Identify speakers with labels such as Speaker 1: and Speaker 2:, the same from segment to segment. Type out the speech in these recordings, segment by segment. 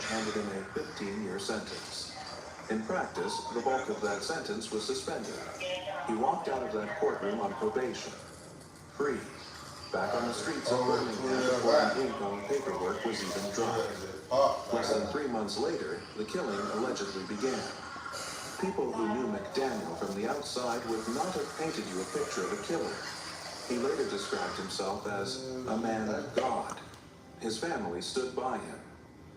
Speaker 1: handed him a 15-year sentence. In practice, the bulk of that sentence was suspended. He walked out of that courtroom on probation, free, back on the streets of Birmingham before an ink on paperwork was even dry. Less than 3 months later, the killing allegedly began. People who knew McDaniel from the outside would not have painted you a picture of a killer. He later described himself as a man of God. His family stood by him.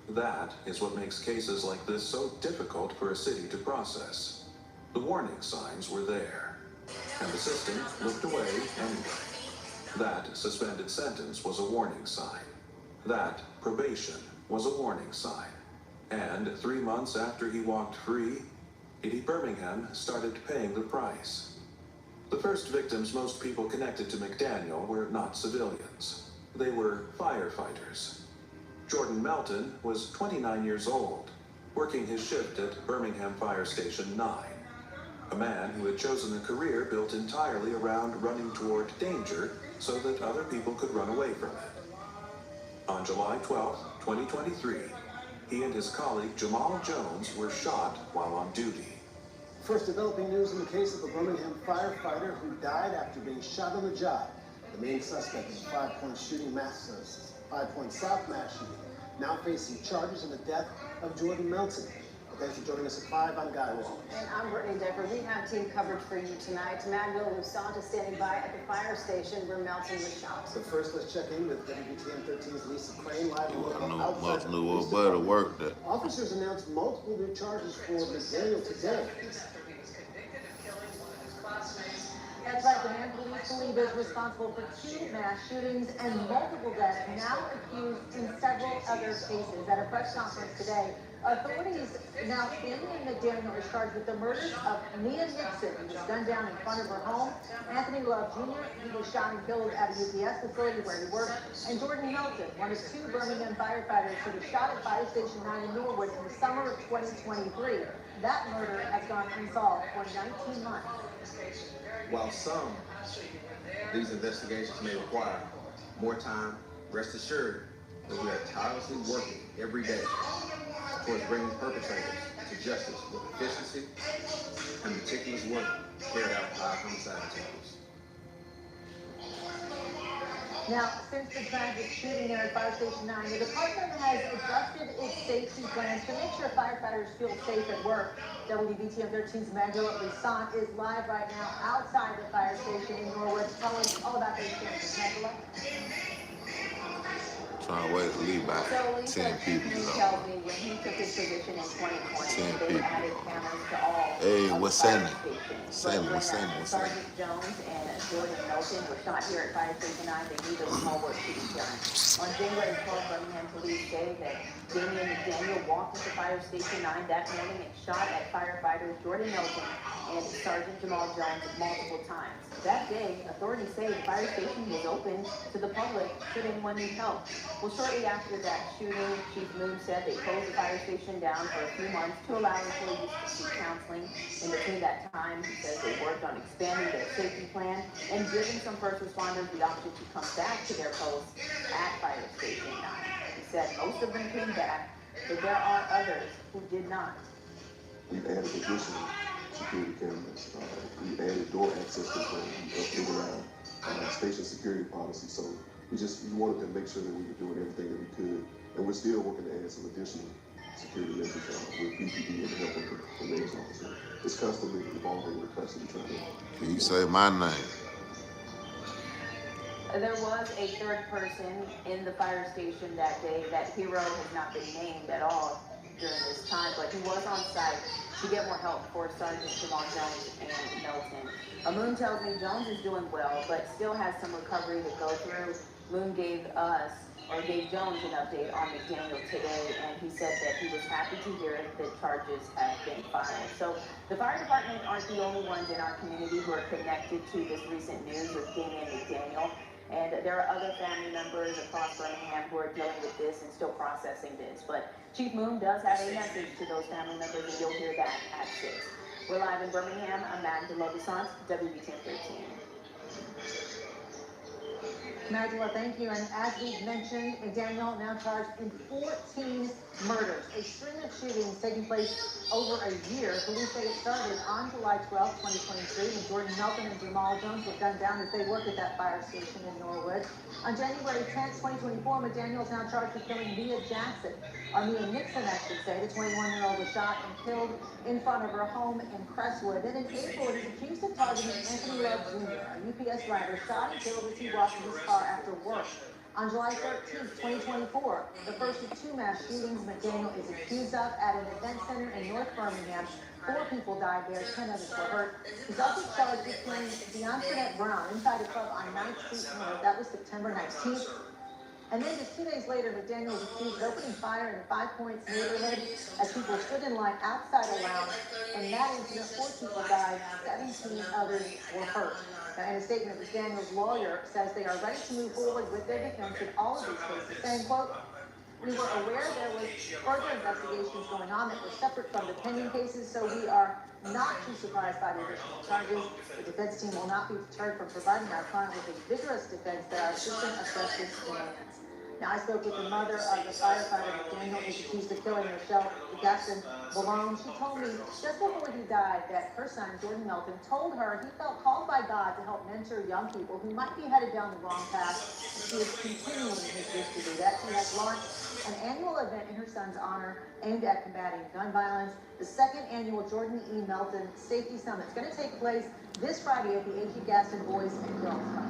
Speaker 1: That is what makes cases like this so difficult for a city to process. The warning signs were there, and the system looked away anyway. That suspended sentence was a warning sign. That probation was a warning sign. And 3 months after he walked free, Eddie Birmingham started paying the price. The first victims most people connected to McDaniel were not civilians. They were firefighters. Jordan Melton was 29 years old, working his shift at Birmingham Fire Station 9. A man who had chosen a career built entirely around running toward danger so that other people could run away from it. On July 12, 2023, he and his colleague Jamal Jones were shot while on duty.
Speaker 2: First developing news in the case of a Birmingham firefighter who died after being shot on the job. The main suspect in the 5-point shooting Five-Point South mass shooting, now facing charges in the death of Jordan Melton. Thanks for joining us at 5. I'm Guy Wallace.
Speaker 3: And I'm Brittany Decker. We have team coverage for you tonight. Magdalene Lusant is standing by at the fire station where Melton was shot.
Speaker 2: So first, let's check in with WBTM 13's Lisa Crane live
Speaker 4: Must knew what better work that.
Speaker 2: Officers announced multiple new charges for McDaniel today.
Speaker 3: That's right, the man police believe is responsible for 2 mass shootings and multiple deaths, now accused in several other cases. At a press conference today, authorities now claiming McDaniel is charged with the murders of Mia Nixon, who was gunned down in front of her home, Anthony Love Jr., who was shot and killed at a UPS facility where he worked, and Jordan Melton, one of 2 Birmingham firefighters who was shot at Fire Station 9 in Norwood in the summer of 2023. That murder has gone unsolved for 19 months.
Speaker 5: While some of these investigations may require more time, rest assured that we are tirelessly working every day towards bringing perpetrators to justice with efficiency and meticulous work carried out by our homicide detectives.
Speaker 3: Now, since the tragic shooting there at Fire Station 9, the department has adjusted its safety plans to make sure firefighters feel safe at work. WBTM 13's Magdalene Lusant is live right now outside the fire station in Norwood. Tell us all about these changes, Magdalene.
Speaker 4: Trying to wait to leave by 10 people.
Speaker 3: He told me when he took his position in 2020,
Speaker 4: 10
Speaker 3: they
Speaker 4: people.
Speaker 3: added cameras to all.
Speaker 4: Hey, what's happening?
Speaker 3: Sergeant Jones and Jordan Melton were shot here at Fire Station 9. They knew there was more work to be done. On January 12th, Birmingham police say that Damian McDaniel walked into Fire Station 9 that morning and shot at firefighters Jordan Melton and Sergeant Jamal Jones multiple times. That day, authorities say the fire station was open to the public should anyone need help. Well, shortly after that shooting, Chief Moon said they closed the fire station down for a few months to allow employees to seek counseling. In between that time, he says they worked on expanding their safety plan and giving some first responders the option to come back to their posts at Fire Station 9. He said most of them came back, but there are others who did not.
Speaker 6: We've added additional security cameras. We added door access control. We updated our station security policy. So we wanted to make sure that we were doing everything that we could. And we're still working to add some additional security measures with BPD and the help of the mayor's office. It's constantly evolving. We're constantly trying to.
Speaker 4: Can you say my name?
Speaker 3: There was a third person in the fire station that day. That hero has not been named at all during this time, but he was on site to get more help for Sergeant Jamal Jones and Melton. Moon tells me Jones is doing well, but still has some recovery to go through. Moon gave Jones an update on McDaniel today, and he said that he was happy to hear that charges have been filed. So the fire department aren't the only ones in our community who are connected to this recent news with Damian McDaniel. And there are other family members across Birmingham who are dealing with this and still processing this. But Chief Moon does have a message to those family members, and you'll hear that at 6. We're live in Birmingham. I'm Magdalene Lusant, WBTM 13. Magdalene, thank you. And as we've mentioned, McDaniel now charged in 14 murders.
Speaker 7: a string of shootings taking place over a year. Police say it started on July 12, 2023, when Jordan Melton and Jamal Jones were gunned down as they worked at that fire station in Norwood. On January 10, 2024, McDaniel is now charged with killing Mia Jackson, or Mia Nixon, I should say. The 21-year-old was shot and killed in front of her home in Crestwood. Then in April, he's accused of targeting Anthony Love Jr., a UPS driver, shot and killed as he walked in his car after work. On July 13, 2024, the first of two mass shootings McDaniel is accused of at an event center in North Birmingham. 4 people died there, 10 others were hurt. He's also charged with killing Deontre Brown inside a club on 9th Street North. That was September 19th. And then just 2 days later, McDaniel was accused of opening fire in the Five Points neighborhood as people stood in line outside a lounge. In that incident, 4 people died, 17 others were hurt. Now, in a statement, McDaniel's lawyer says they are ready to move forward with their defense in all of these cases, saying, quote, "We were aware there was further investigations going on that were separate from the pending cases, so we are not too surprised by the additional charges. The defense team will not be deterred from providing our client with a vigorous defense that our system of justice demands." Now, I spoke with the mother of the firefighter McDaniel who's accused of killing Rochelle Jackson Balone. She told me just before he died that her son, Jordan Melton, told her he felt called by God to help mentor young people who might be headed down the wrong path. And she is continuing his wish to do that. She has launched an annual event in her son's honor aimed at combating gun violence. The second annual Jordan E. Melton Safety Summit is going to take place this Friday at the A.G. Gaston Boys and Girls Club.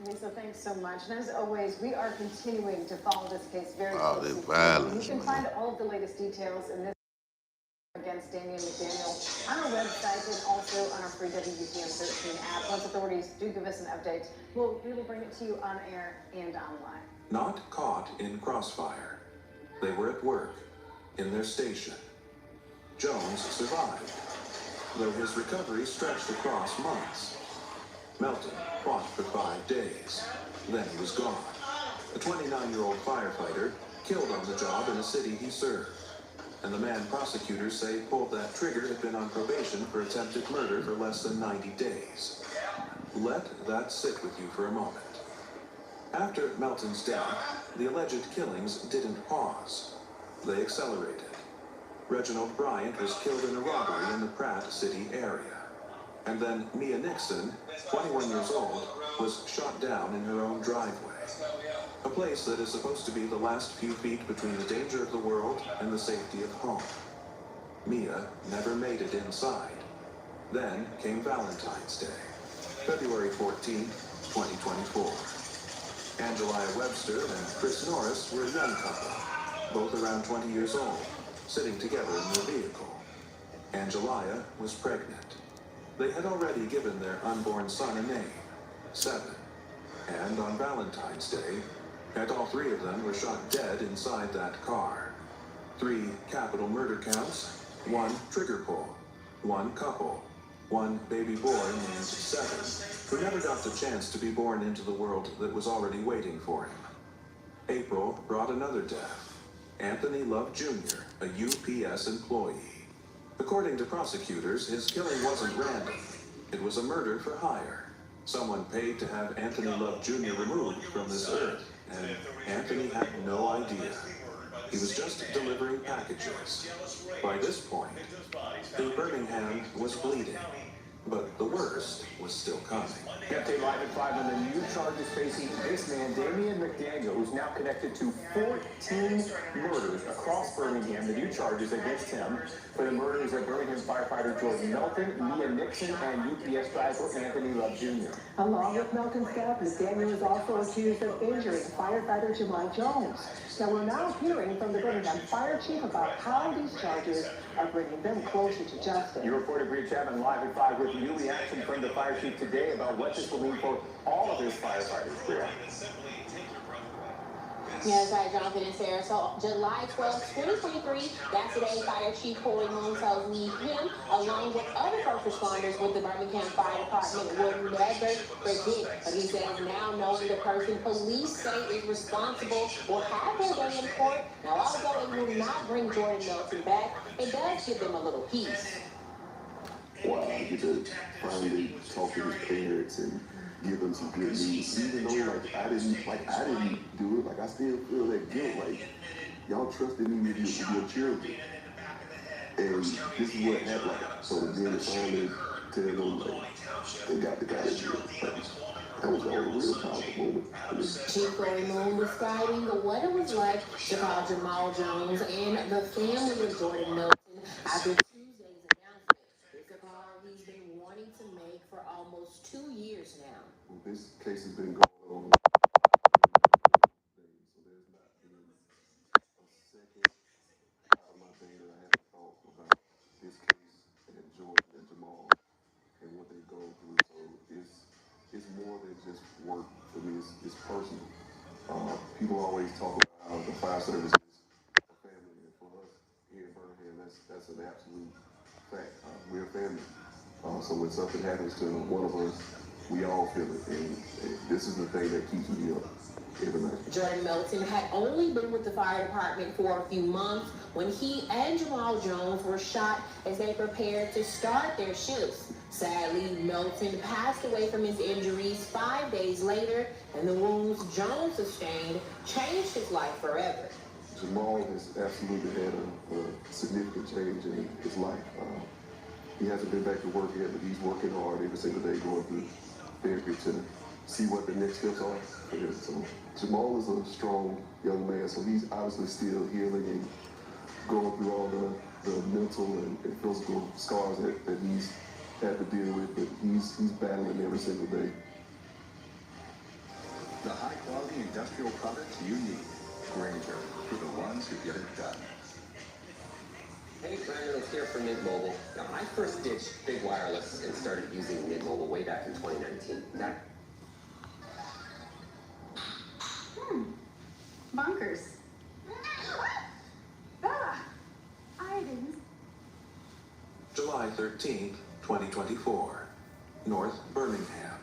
Speaker 8: Lisa, thanks so much. And as always, we are continuing to follow this case very
Speaker 4: Oh,
Speaker 8: closely.
Speaker 4: they violence,
Speaker 8: You can find all of the latest details in this against Damian McDaniel on our website and also on our free WBTM 13 app. Once authorities do give us an update, we will bring it to you on air and online.
Speaker 1: Not caught in crossfire. They were at work, in their station. Jones survived, though his recovery stretched across months. Melton fought for 5 days. Then he was gone. A 29-year-old firefighter killed on the job in a city he served. And the man prosecutors say pulled that trigger had been on probation for attempted murder for less than 90 days. Let that sit with you for a moment. After Melton's death, the alleged killings didn't pause. They accelerated. Reginald Bryant was killed in a robbery in the Pratt City area. And then Mia Nixon, 21 years old, was shot down in her own driveway. A place that is supposed to be the last few feet between the danger of the world and the safety of home. Mia never made it inside. Then came Valentine's Day, February 14, 2024. Angeliah Webster and Chris Norris were a young couple, both around 20 years old, sitting together in their vehicle. Angeliah was pregnant. They had already given their unborn son a name, Seven. And on Valentine's Day, all 3 of them were shot dead inside that car. 3 capital murder counts, 1 trigger pull, 1 couple, 1 baby boy named Seven, who never got the chance to be born into the world that was already waiting for him. April brought another death, Anthony Love Jr., a UPS employee. According to prosecutors, his killing wasn't random. It was a murder for hire. Someone paid to have Anthony Love Jr. removed from this earth, and Anthony had no idea. He was just delivering packages. By this point, Birmingham was bleeding, but the worst was still coming.
Speaker 9: Update live at 5 on the new charges facing this man, Damian McDaniel, who's now connected to 14 murders across Birmingham. The new charges against him for the murders of Birmingham firefighter Jordan Melton, Mia Nixon, and UPS driver Anthony Love Jr.
Speaker 10: Along with Melton's death, McDaniel is also accused of injuring firefighter Jamal Jones. Now, we're now hearing from the Birmingham Fire Chief about how these charges are bringing them closer to justice.
Speaker 9: Your reporter Bree Chapman live at 5 with new reaction from the fire chief today about what this will mean for all of his firefighters.
Speaker 11: Yes, hi, Jonathan and Sarah. So, July 12th, 2023, that's the day Fire Chief Corey Moon tells me him, along with other first responders with the Birmingham Fire Department, will never forget. But he says now knowing the person police say is responsible will have their day in court. Now, although it will not bring Jordan Melton back, it does give them a little peace.
Speaker 6: Wow, I get to finally talk to his parents and give them some good news. Even though I didn't do it, I still feel that guilt, y'all trusted me to be a cheerleader. And this is what happened. So then they finally tell them, like, they got the guy to do it. That was a real powerful moment.
Speaker 11: Chief Corey Moon describing what it was like to call Jamal Jones and the family of Jordan Milton after Tuesday's announcement. It's a call he's been wanting to make for almost 2 years now.
Speaker 6: Well, this case has been going on. So there's not been a second out of my day that I haven't thought about this case and Jordan and Jamal and what they go through. So it's more than just work for me. It's personal. People always talk about how the fire service is a family, and for us here in Birmingham, that's an absolute fact. We're a family. So when something happens to one of us, we all feel it, and this is the thing that keeps me up every night.
Speaker 11: Jordan Milton had only been with the fire department for a few months when he and Jamal Jones were shot as they prepared to start their shifts. Sadly, Milton passed away from his injuries 5 days later, and the wounds Jones sustained changed his life forever.
Speaker 6: Jamal has absolutely had a significant change in his life. He hasn't been back to work yet, but he's working hard every single day, going through therapy to see what the next steps are for him. So Jamal is a strong young man, so he's obviously still healing and going through all the mental and physical scars that he's had to deal with, but he's battling every single day.
Speaker 1: The high-quality industrial products you need. Grainger, for the ones who get it done.
Speaker 12: Hey, Ryan Reynolds here from Mint Mobile. Now, I first ditched big wireless and started using Mint Mobile way back in 2019.
Speaker 8: Bunkers. I didn't.
Speaker 1: July 13th, 2024. North Birmingham.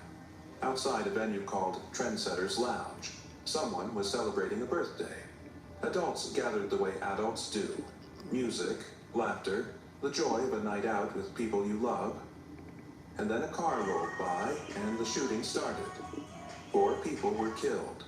Speaker 1: Outside a venue called Trendsetters Lounge, someone was celebrating a birthday. Adults gathered the way adults do. Music, laughter, the joy of a night out with people you love. And then a car rolled by and the shooting started. 4 people were killed.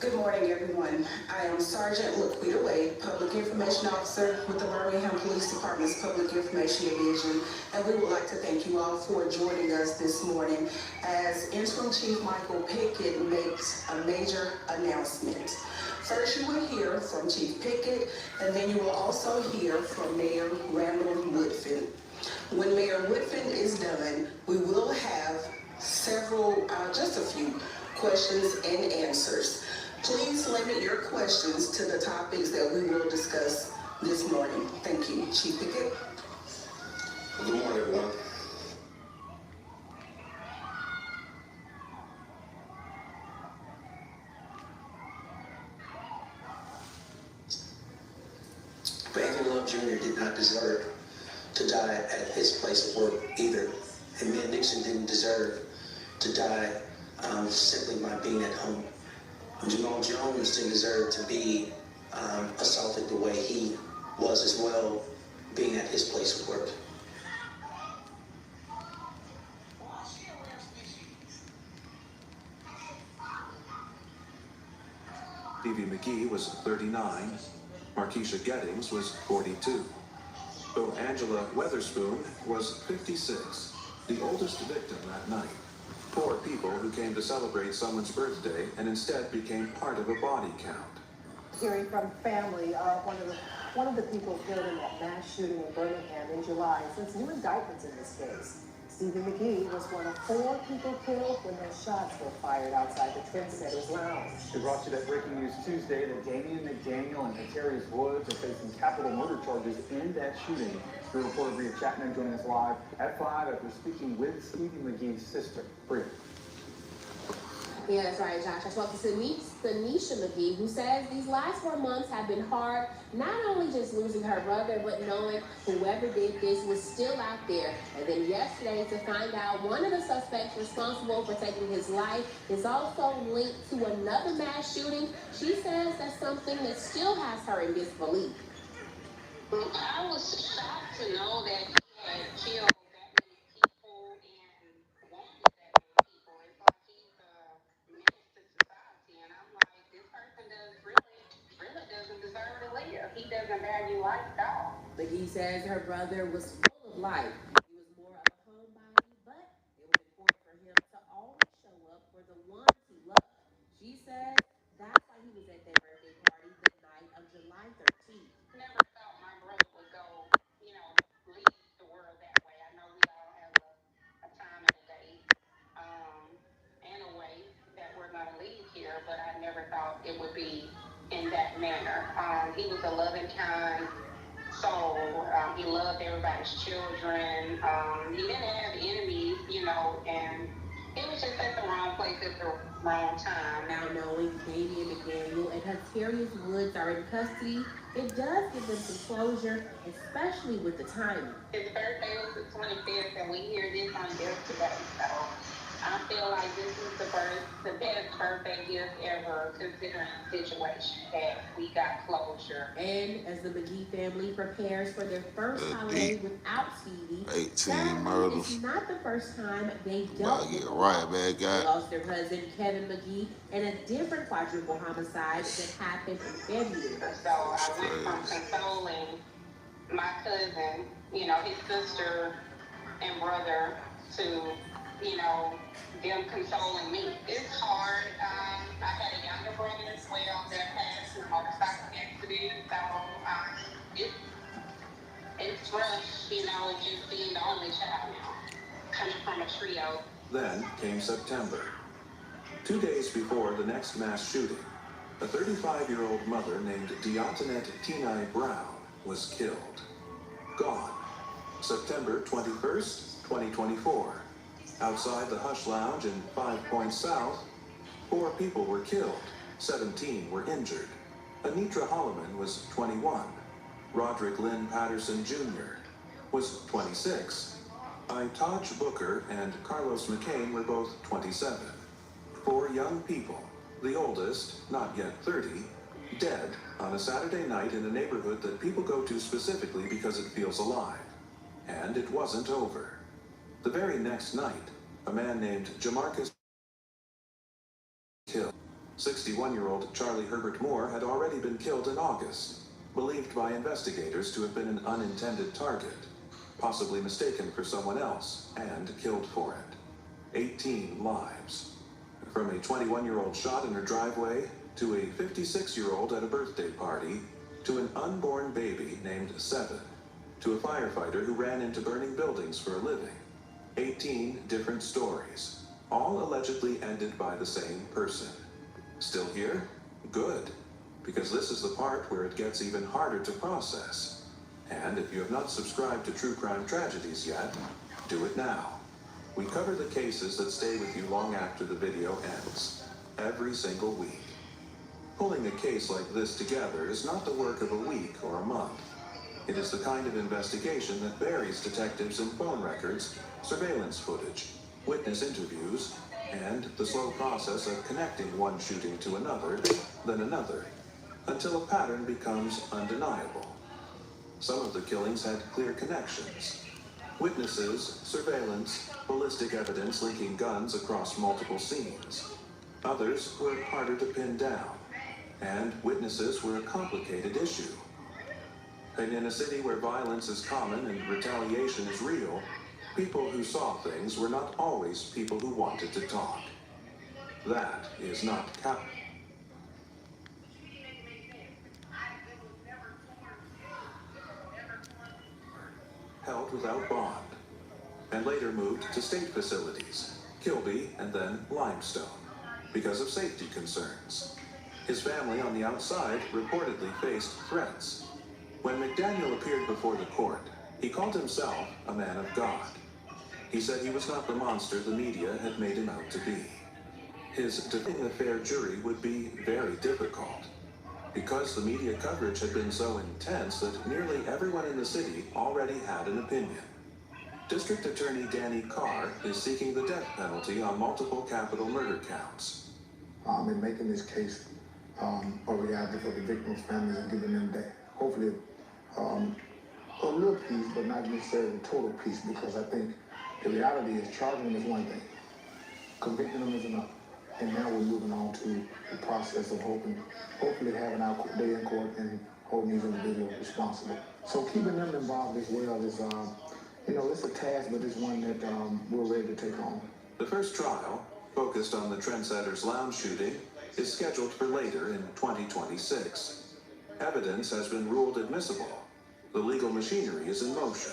Speaker 13: Good morning, everyone. I am Sergeant Laquita Wade, Public Information Officer with the Birmingham Police Department's Public Information Division, and we would like to thank you all for joining us this morning as Interim Chief Michael Pickett makes a major announcement. First, you will hear from Chief Pickett, and then you will also hear from Mayor Randall Woodfin. When Mayor Woodfin is done, we will have several, just a few questions and answers. Please limit your questions to the topics that we will discuss this morning. Thank you. Chief Pickett.
Speaker 14: Good morning, everyone. Brandon Love Jr. did not deserve to die at his place of work either. And Matt Nixon didn't deserve to die simply by being at home. Jamal Jones didn't deserve to be assaulted the way he was as well, being at his place of work.
Speaker 1: Stevie McGee was 39. Markeisha Gettings was 42. Though Angela Weatherspoon was 56, the oldest victim that night. 4 people who came to celebrate someone's birthday and instead became part of a body count.
Speaker 10: Hearing from family of one of the people killed in that mass shooting in Birmingham in July, since new indictments in this case. Stevie McGee was one of 4 people killed when those shots were fired outside the Trendsetters Lounge.
Speaker 9: We brought you that breaking news Tuesday that Damian McDaniel and Hatarius Woods are facing capital murder charges in that shooting. Your reporter Bria Chapman joining us live at 5 after speaking with Stevie McGee's sister, Bria.
Speaker 11: Yeah, that's right, Josh. I spoke to Tanisha McGee, who says these last 4 months have been hard, not only just losing her brother, but knowing whoever did this was still out there. And then yesterday to find out one of the suspects responsible for taking his life is also linked to another mass shooting. She says that's something that still has her in disbelief. I was shocked to know that he had killed that many people and wounded that many people. It's like he's a menace to society, and I'm like, this person really doesn't deserve to live. He doesn't value life at all.
Speaker 15: McGee says her brother was full of life. He was more of a homebody, but it was important for him to always show up for the ones he loved. She says that's why he was at their birthday party the night of July 13th.
Speaker 11: Never thought my brother would go, leave the world that way. I know we all have a time and a date, and a way that we're gonna leave here, but I never thought it would be in that manner. He was a loving, kind soul. He loved everybody's children. He didn't have enemies, and it was just at the wrong place at the wrong time.
Speaker 15: Now knowing Damien McDaniel and Hunterius Woods are in custody, it does give them some closure, especially with the timing.
Speaker 11: His birthday was the 25th, and we hear this on yesterday, so I feel like this is the best birthday gift ever, considering the situation that we got closure.
Speaker 15: And as the McGee family prepares for their first holiday without Stevie,
Speaker 4: 18 murders.
Speaker 15: It's not the first time they dealt with
Speaker 4: right back, guy.
Speaker 15: They lost their cousin Kevin McGee in a different quadruple homicide that happened in February.
Speaker 11: So I went from consoling my cousin, his sister and brother, to, them consoling me. It's hard. I had a younger brother as well that passed in a motorcycle accident, so it's rough, just being the only child now, coming from a trio.
Speaker 1: Then came September. 2 days before the next mass shooting, a 35-year-old mother named Deontinette Kenai Brown was killed. Gone. September 21st, 2024. Outside the Hush Lounge in 5 Points South, 4 people were killed, 17 were injured. Anitra Holloman was 21. Roderick Lynn Patterson Jr. was 26. Itaj Booker and Carlos McCain were both 27. 4 young people, the oldest, not yet 30, dead on a Saturday night in a neighborhood that people go to specifically because it feels alive. And it wasn't over. The very next night, a man named Jamarcus killed. 61-year-old Charlie Herbert Moore had already been killed in August, believed by investigators to have been an unintended target, possibly mistaken for someone else, and killed for it. 18 lives. From a 21-year-old shot in her driveway, to a 56-year-old at a birthday party, to an unborn baby named Seven, to a firefighter who ran into burning buildings for a living. 18 different stories, all allegedly ended by the same person. Still here? Good, because this is the part where it gets even harder to process. And if you have not subscribed to True Crime Tragedies yet, do it now. We cover the cases that stay with you long after the video ends, every single week. Pulling a case like this together is not the work of a week or a month. It is the kind of investigation that buries detectives in phone records, surveillance footage, witness interviews, and the slow process of connecting one shooting to another, then another, until a pattern becomes undeniable. Some of the killings had clear connections. Witnesses, surveillance, ballistic evidence linking guns across multiple scenes. Others were harder to pin down, and witnesses were a complicated issue. And in a city where violence is common and retaliation is real, people who saw things were not always people who wanted to talk. That is not held without bond, and later moved to state facilities, Kilby and then Limestone, because of safety concerns. His family on the outside reportedly faced threats. When McDaniel appeared before the court, he called himself a man of God. He said he was not the monster the media had made him out to be. His defending a fair jury would be very difficult, because the media coverage had been so intense that nearly everyone in the city already had an opinion. District Attorney Danny Carr is seeking the death penalty on multiple capital murder counts.
Speaker 16: In making this case, or reality for the victims' families and giving them that, hopefully, a little piece, but not necessarily a total piece, because I think the reality is charging them is one thing, convicting them is another. And now we're moving on to the process of hopefully having our day in court and holding these individuals responsible. So keeping them involved as well is, it's a task, but it's one that we're ready to take on.
Speaker 1: The first trial, focused on the Trendsetters Lounge shooting, is scheduled for later in 2026. Evidence has been ruled admissible. The legal machinery is in motion.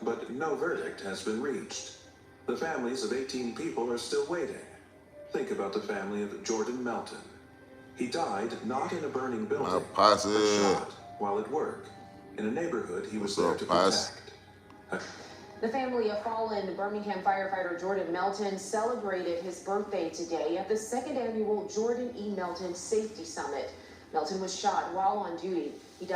Speaker 1: But no verdict has been reached. The families of 18 people are still waiting. Think about the family of Jordan Melton. He died not in a burning building, but shot while at work, in a neighborhood he was there to protect.
Speaker 8: The family of fallen Birmingham firefighter Jordan Melton celebrated his birthday today at the second annual Jordan E. Melton Safety Summit. Melton was shot while on duty. He died